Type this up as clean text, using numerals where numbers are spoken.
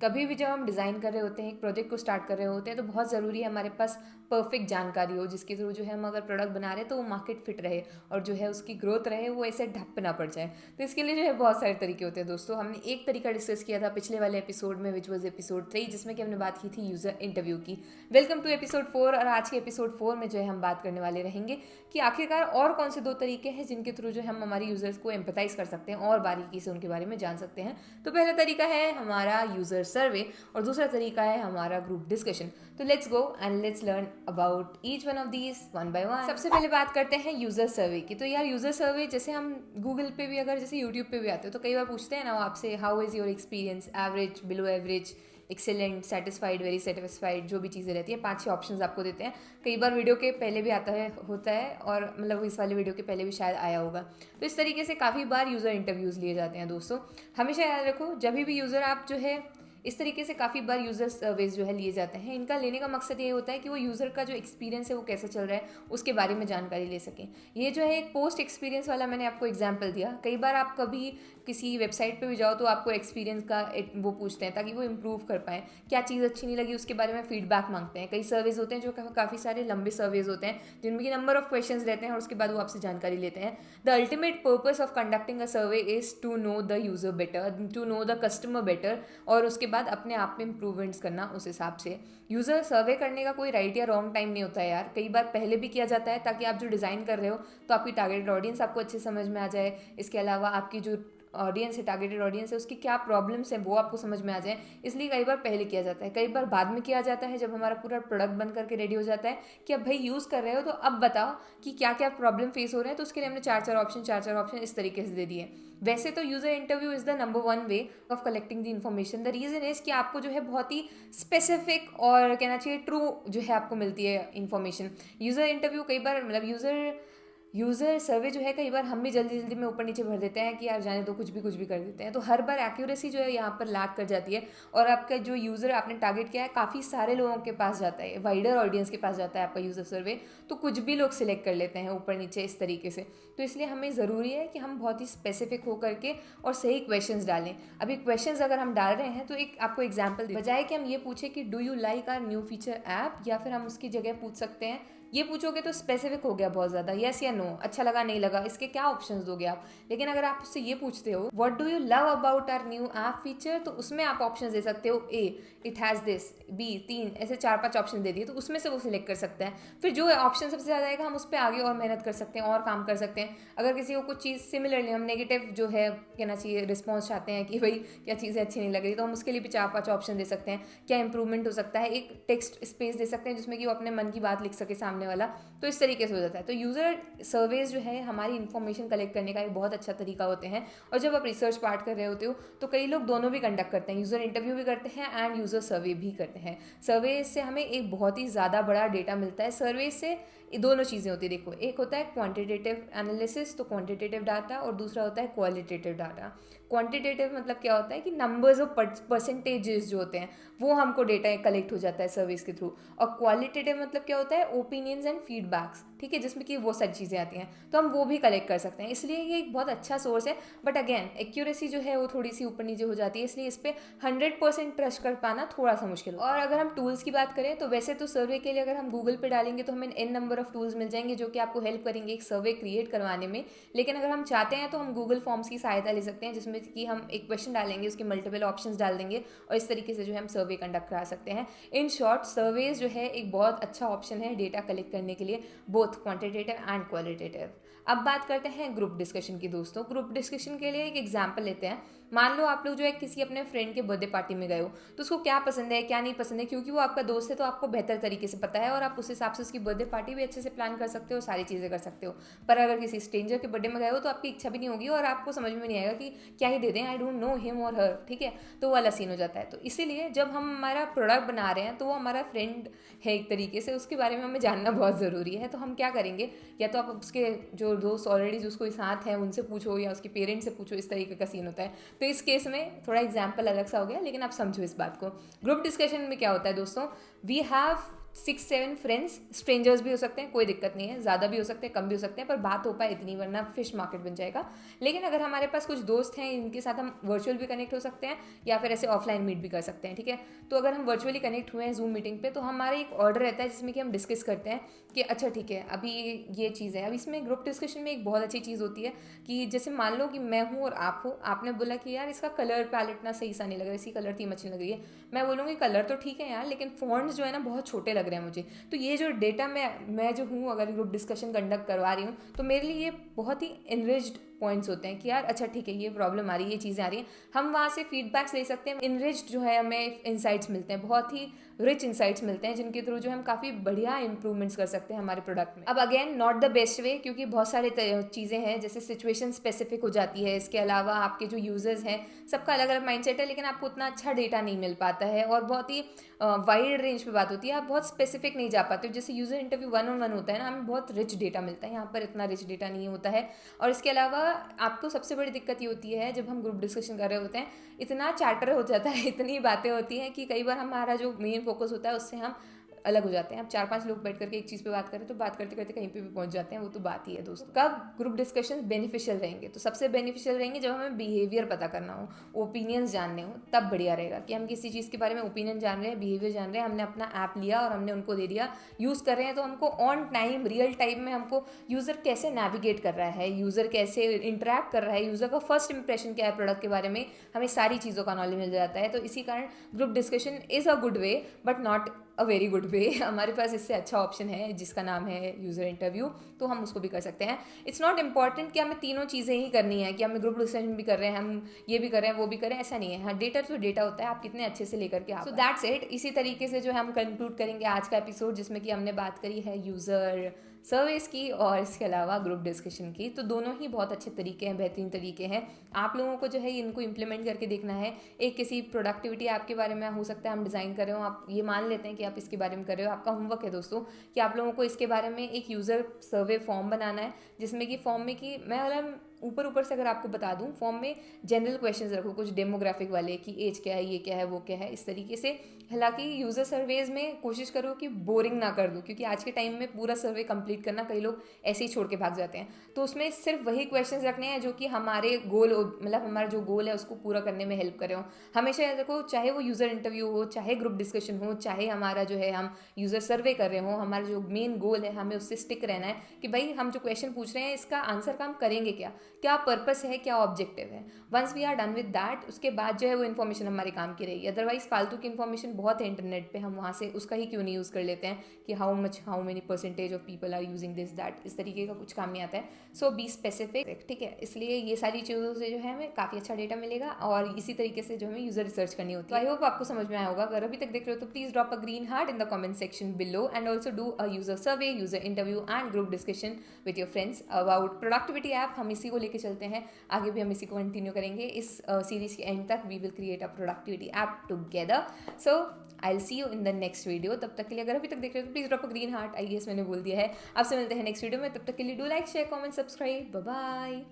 कभी भी जब हम डिज़ाइन कर रहे होते हैं, एक प्रोजेक्ट को स्टार्ट कर रहे होते हैं, तो बहुत ज़रूरी है हमारे पास परफेक्ट जानकारी हो, जिसके थ्रू जो है हम अगर प्रोडक्ट बना रहे हैं तो वो मार्केट फिट रहे और जो है उसकी ग्रोथ रहे, वो ऐसे ढप ना पड़ जाए। तो इसके लिए जो है बहुत सारे तरीके होते हैं दोस्तों। हमने एक तरीका डिस्कस किया था पिछले वाले एपिसोड में, विच वॉज एपिसोड 3, जिसमें कि हमने बात की थी यूज़र इंटरव्यू की। Welcome to episode 4। और आज के एपिसोड 4 में जो है हम बात करने वाले रहेंगे कि आखिरकार और कौन से 2 तरीके हैं जिनके थ्रू जो हम हमारे यूजर्स को एम्पथाइज कर सकते हैं और बारीकी से उनके बारे में जान सकते हैं। तो पहला तरीका है हमारा यूजर सर्वे और दूसरा तरीका है हमारा ग्रुप डिस्कशन। तो let's go and let's learn about each one of these one by one. सबसे पहले बात करते हैं यूजर सर्वे की। तो यार यूजर सर्वे जैसे हम गूगल पे भी, अगर जैसे यूट्यूब पे भी आते हो तो कई बार पूछते हैं ना आपसे, how is your experience, average, below average, excellent, satisfied, very satisfied, जो भी चीज़ें रहती हैं 5-6 ऑप्शंस आपको देते हैं। कई बार वीडियो के पहले भी होता है और मतलब इस वाले वीडियो के पहले भी शायद आया होगा। तो इस तरीके से काफ़ी बार यूज़र इंटरव्यूज़ लिए जाते हैं दोस्तों। हमेशा याद रखो, जब भी यूज़र आप जो है इस तरीके से काफ़ी बार यूज़र सर्वेज जो है लिए जाते हैं, इनका लेने का मकसद ये होता है कि वो यूज़र का जो एक्सपीरियंस है वो कैसा चल रहा है उसके बारे में जानकारी ले सकें। ये जो है एक पोस्ट एक्सपीरियंस वाला मैंने आपको एग्जांपल दिया। कई बार आप कभी किसी वेबसाइट पे भी जाओ तो आपको एक्सपीरियंस का वो पूछते हैं ताकि वो इम्प्रूव कर पाएँ, क्या चीज़ अच्छी नहीं लगी उसके बारे में फीडबैक मांगते हैं। कई सर्वेज होते हैं जो काफ़ी सारे लंबे सर्वेज होते हैं जिनमें कि नंबर ऑफ क्वेश्चन रहते हैं और उसके बाद वो आपसे जानकारी लेते हैं। The ultimate purpose of conducting a survey is to know the user better, to know the customer better, और उसके बाद अपने आप में इंप्रूवमेंट्स करना उस हिसाब से। यूज़र सर्वे करने का कोई राइट या रॉन्ग टाइम नहीं होता है यार। कई बार पहले भी किया जाता है ताकि आप जो डिज़ाइन कर रहे हो तो आपकी टारगेटेड ऑडियंस आपको अच्छे समझ में आ जाए। इसके अलावा आपकी जो ऑडियंस है, टारगेटेड ऑडियंस है, उसकी क्या प्रॉब्लम्स हैं वो आपको समझ में आ जाए, इसलिए कई बार पहले किया जाता है। कई बार बाद में किया जाता है जब हमारा पूरा प्रोडक्ट बन करके रेडी हो जाता है कि अब भाई यूज़ कर रहे हो तो अब बताओ कि क्या क्या प्रॉब्लम फेस हो रहे हैं। तो उसके लिए हमने चार चार ऑप्शन इस तरीके से दे दिए। वैसे तो user interview is the number 1 way of collecting the information. The reason is कि आपको जो है बहुत ही स्पेसिफिक और कहना चाहिए ट्रू जो है आपको मिलती है इन्फॉर्मेशन। यूज़र इंटरव्यू कई बार मतलब यूज़र सर्वे जो है कई बार हम भी जल्दी जल्दी में ऊपर नीचे भर देते हैं कि यार जाने दो, कुछ भी कर देते हैं। तो हर बार एक्यूरेसी जो है यहाँ पर लैक कर जाती है और आपका जो यूज़र आपने टारगेट किया है काफ़ी सारे लोगों के पास जाता है, वाइडर ऑडियंस के पास जाता है आपका यूज़र सर्वे। तो कुछ भी लोग सिलेक्ट कर लेते हैं ऊपर नीचे इस तरीके से। तो इसलिए हमें ज़रूरी है कि हम बहुत ही स्पेसिफिक होकर के और सही क्वेश्चंस डालें। अभी क्वेश्चंस अगर हम डाल रहे हैं तो एक आपको एग्जांपल दें, बजाय कि हम ये पूछे कि do you like our new feature app, या फिर हम उसकी जगह पूछ सकते हैं, ये पूछोगे तो स्पेसिफिक हो गया बहुत ज़्यादा, यस या नो, अच्छा लगा नहीं लगा, इसके क्या ऑप्शंस दोगे आप। लेकिन अगर आप उससे ये पूछते हो what do you love about our new app feature, तो उसमें आप ऑप्शंस दे सकते हो, A it has this, B 3, ऐसे 4-5 ऑप्शन दे दिए तो उसमें से वो सिलेक्ट कर सकता है। फिर जो ऑप्शन सबसे ज़्यादा आएगा हम उस पर आगे और मेहनत कर सकते हैं और काम कर सकते हैं। अगर किसी को कुछ चीज़ सिमिलरली हम नेगेटिव जो है कहना चाहिए रिस्पॉन्स चाहते हैं कि भाई क्या चीज़ें अच्छी नहीं लग रही, तो हम उसके लिए भी 4-5 ऑप्शन दे सकते हैं, क्या इंप्रूवमेंट हो सकता है, एक टेक्स्ट स्पेस दे सकते हैं जिसमें कि वो अपने मन की बात लिख सके सामने वाला। तो इस तरीके से हो जाता है। तो यूज़र सर्वेज जो है हमारी इन्फॉर्मेशन कलेक्ट करने का एक बहुत अच्छा तरीका होते हैं। और जब आप रिसर्च पार्ट कर रहे होते हो तो कई लोग दोनों भी कंडक्ट करते हैं, यूज़र इंटरव्यू भी करते हैं एंड यूज़र सर्वे भी करते हैं। सर्वे से हमें एक बहुत ही ज़्यादा बड़ा डेटा मिलता है। सर्वे से दोनों चीज़ें होती है, देखो, एक होता है क्वांटिटेटिव एनालिसिस, तो क्वांटिटेटिव डाटा, और दूसरा होता है क्वालिटेटिव डाटा। क्वांटिटेटिव मतलब क्या होता है कि नंबर्स और परसेंटेजेस जो होते हैं वो हमको डेटा कलेक्ट हो जाता है सर्विस के थ्रू। और क्वालिटेटिव मतलब क्या होता है, ओपिनियंस एंड फीडबैक्स, ठीक है, जिसमें कि वो सारी चीज़ें आती हैं, तो हम वो भी कलेक्ट कर सकते हैं। इसलिए ये एक बहुत अच्छा सोर्स है। बट अगेन एक्यूरेसी जो है वो थोड़ी सी ऊपर नीचे हो जाती है, इसलिए इस पर 100% ट्रस्ट कर पाना थोड़ा सा मुश्किल। और अगर हम टूल्स की बात करें तो वैसे तो सर्वे के लिए अगर हम गूगल पे डालेंगे तो हमें n नंबर ऑफ टूल्स मिल जाएंगे जो कि आपको हेल्प करेंगे एक सर्वे क्रिएट करवाने में। लेकिन अगर हम चाहते हैं तो हम गूगल फॉर्म्स की सहायता ले सकते हैं, जिसमें कि हम एक क्वेश्चन डालेंगे, उसके मल्टीपल ऑप्शंस डाल देंगे और इस तरीके से जो है हम सर्वे कंडक्ट करा सकते हैं। इन शॉर्ट सर्वेज जो है एक बहुत अच्छा ऑप्शन है डेटा कलेक्ट करने के लिए, बोथ क्वांटिटेटिव एंड क्वालिटेटिव। अब बात करते हैं ग्रुप डिस्कशन की दोस्तों। ग्रुप डिस्कशन के लिए एक एग्जांपल लेते हैं। मान लो आप लोग जो है किसी अपने फ्रेंड के बर्थडे पार्टी में गए हो, तो उसको क्या पसंद है क्या नहीं पसंद है, क्योंकि वो आपका दोस्त है तो आपको बेहतर तरीके से पता है और आप उस हिसाब से उसकी बर्थडे पार्टी भी अच्छे से प्लान कर सकते हो, सारी चीज़ें कर सकते हो। पर अगर किसी स्ट्रेंजर के बर्थडे में गए हो तो आपकी इच्छा भी नहीं होगी और आपको समझ में नहीं आएगा कि क्या ही दे दें, आई डोंट नो हिम और हर, ठीक है, तो वो वाला सीन हो जाता है। तो इसीलिए जब हम हमारा प्रोडक्ट बना रहे हैं तो वो हमारा फ्रेंड है एक तरीके से, उसके बारे में हमें जानना बहुत ज़रूरी है। तो हम क्या करेंगे, या तो आप उसके जो दोस्त ऑलरेडी जो उसको साथ हैं उनसे पूछो या उसके पेरेंट्स से पूछो, इस तरीके का सीन होता है। तो इस केस में थोड़ा एग्जाम्पल अलग सा हो गया, लेकिन आप समझो इस बात को। ग्रुप डिस्कशन में क्या होता है दोस्तों, वी हैव 6-7 फ्रेंड्स, स्ट्रेंजर्स भी हो सकते हैं, कोई दिक्कत नहीं है, ज़्यादा भी हो सकते हैं, कम भी हो सकते हैं, पर बात हो पाए इतनी, वरना फिश मार्केट बन जाएगा। लेकिन अगर हमारे पास कुछ दोस्त हैं इनके साथ हम वर्चुअल भी कनेक्ट हो सकते हैं या फिर ऐसे ऑफलाइन मीट भी कर सकते हैं, ठीक है। तो अगर हम वर्चुअली कनेक्ट हुए हैं जूम मीटिंग पे, तो हमारा एक ऑर्डर रहता है जिसमें कि हम डिस्कस करते हैं कि अच्छा ठीक है अभी ये चीज़ है। अब इसमें ग्रुप डिस्कशन में एक बहुत अच्छी चीज़ होती है कि जैसे मान लो कि मैं हूँ और आप हो, आपने बोला कि यार इसका कलर पैलेट ना सही सा नहीं लग रहा, इसकी कलर थीम अच्छी लग रही है। मैं बोलूँगी कलर तो ठीक है यार, लेकिन फॉन्ट्स जो है ना बहुत छोटे लग रहे हैं मुझे। तो ये जो डेटा मैं जो हूँ, अगर ग्रुप डिस्कशन कंडक्ट करवा रही हूँ, तो मेरे लिए ये बहुत ही इनरिच्ड पॉइंट्स होते हैं कि यार अच्छा ठीक है ये प्रॉब्लम आ रही है, ये चीज़ें आ रही हैं, हम वहाँ से फीडबैक्स ले सकते हैं। इनरिच्ड जो है हमें इंसाइट्स मिलते हैं, बहुत ही रिच इंसाइट्स मिलते हैं, जिनके थ्रू जो हम काफ़ी बढ़िया इंप्रूवमेंट्स कर सकते हैं हमारे प्रोडक्ट में। अब again not the best way, क्योंकि बहुत सारे चीज़ें हैं जैसे सिचुएशन स्पेसिफिक हो जाती है। इसके अलावा आपके जो यूजर्स हैं सबका अलग अलग माइंडसेट है, लेकिन आपको उतना अच्छा डेटा नहीं मिल पाता है और बहुत ही वाइड रेंज पे बात होती है, आप बहुत स्पेसिफिक नहीं जा पाते हो। जैसे यूजर इंटरव्यू 1-on-1 होता है ना, हमें बहुत रिच डेटा मिलता है, यहाँ पर इतना रिच डेटा नहीं होता है। और इसके अलावा आपको सबसे बड़ी दिक्कत ये होती है जब हम ग्रुप डिस्कशन कर रहे होते हैं, इतना चैटर हो जाता है, इतनी बातें होती हैं कि कई बार हमारा जो मेन फोकस होता है उससे हम अलग हो जाते हैं। अब 4-5 लोग बैठ करके एक चीज़ पे बात करें तो बात करते करते कहीं पे भी पहुंच जाते हैं, वो तो बात ही है दोस्तों। कब ग्रुप डिस्कशन बेनिफिशियल रहेंगे, तो सबसे बेनिफिशियल रहेंगे जब हमें बिहेवियर पता करना हो, ओपिनियंस जानने हो, तब बढ़िया रहेगा कि हम किसी चीज़ के बारे में ओपिनियन जान रहे हैं, बिहेवियर जान रहे हैं, हमने अपना ऐप लिया और हमने उनको दे दिया, यूज़ कर रहे हैं, तो हमको ऑन टाइम रियल टाइम में हमको यूज़र कैसे नेविगेट कर रहा है, यूज़र कैसे इंटरेक्ट कर रहा है, यूज़र का फर्स्ट इंप्रेशन क्या है प्रोडक्ट के बारे में, हमें सारी चीज़ों का नॉलेज मिल जाता है। तो इसी कारण group discussion is a good way but not a very good way. हमारे पास इससे अच्छा ऑप्शन है जिसका नाम है यूज़र इंटरव्यू, तो हम उसको भी कर सकते हैं। इट्स नॉट इम्पॉर्टेंट कि हमें तीनों चीज़ें ही करनी है, कि हमें ग्रुप डिस्कशन भी कर रहे हैं, हम ये भी कर रहे हैं, वो भी कर रहे हैं, ऐसा नहीं है। हाँ, डेटा तो डेटा होता है, आप कितने अच्छे से लेकर के आप। So that's it. इसी तरीके से जो है हम कंक्लूड करेंगे आज का एपिसोड, जिसमें कि हमने बात करी है यूज़र सर्विस की और इसके अलावा ग्रुप डिस्कशन की। तो दोनों ही बहुत अच्छे तरीके हैं, बेहतरीन तरीके हैं। आप लोगों को जो है इनको इम्प्लीमेंट करके देखना है। एक किसी प्रोडक्टिविटी ऐप के बारे में हो सकता है हम डिज़ाइन कर रहे हो, आप ये मान लेते हैं कि आप इसके बारे में कर रहे हो, आपका होमवर्क है दोस्तों कि आप लोगों को इसके बारे में एक यूज़र सर्वे फॉर्म बनाना है, जिसमें कि फॉर्म में कि मैं मतलब ऊपर से अगर आपको बता दूं, फॉर्म में जनरल क्वेश्चंस रखो, कुछ डेमोग्राफिक वाले कि एज क्या है, ये क्या है, वो क्या है, इस तरीके से। हालांकि यूज़र सर्वेज में कोशिश करो कि बोरिंग ना कर दूं, क्योंकि आज के टाइम में पूरा सर्वे कंप्लीट करना कई लोग ऐसे ही छोड़ के भाग जाते हैं। तो उसमें सिर्फ वही क्वेश्चंस रखने हैं जो कि हमारे गोल, मतलब हमारा जो गोल है उसको पूरा करने में हेल्प करे हो। हमेशा देखो, चाहे वो यूज़र इंटरव्यू हो, चाहे ग्रुप डिस्कशन हो, चाहे हमारा जो है हम यूज़र सर्वे कर रहे हो, हमारा जो मेन गोल है हमें उससे स्टिक रहना है कि भाई हम जो क्वेश्चन पूछ रहे हैं इसका आंसर का हम करेंगे क्या, क्या पर्पस है, क्या ऑब्जेक्टिव है। Once we are done with that, उसके बाद जो है वो इन्फॉर्मेशन हमारे काम की रहेगी। अदरवाइज फालतू की इन्फॉर्मेशन बहुत है इंटरनेट पे, हम वहाँ से उसका ही क्यों नहीं यूज़ कर लेते हैं कि how many percentage of people are using this that, इस तरीके का कुछ काम नहीं आता है। सो बी स्पेसिफिक, ठीक है। इसलिए ये सारी चीज़ों से जो है हमें काफ़ी अच्छा डेटा मिलेगा और इसी तरीके से जो हमें यूज़र रिसर्च करनी होती है। आई होप आपको समझ में आया होगा। अगर अभी तक देख रहे हो तो please drop a green heart in the comment section below and also do a user survey, user interview and group discussion with your friends about productivity app. हम इसी को लेके चलते हैं, आगे भी हम इसी को कंटिन्यू करेंगे। इस सीरीज के एंड तक we will create a productivity app together. So I will see you in the next video. तब तक के लिए अगर अभी तक देख रहे हो तो please drop a green heart, I guess मैंने बोल दिया है। आपसे मिलते हैं नेक्स्ट वीडियो में, तब तक के लिए do like, share, comment, subscribe. Bye bye.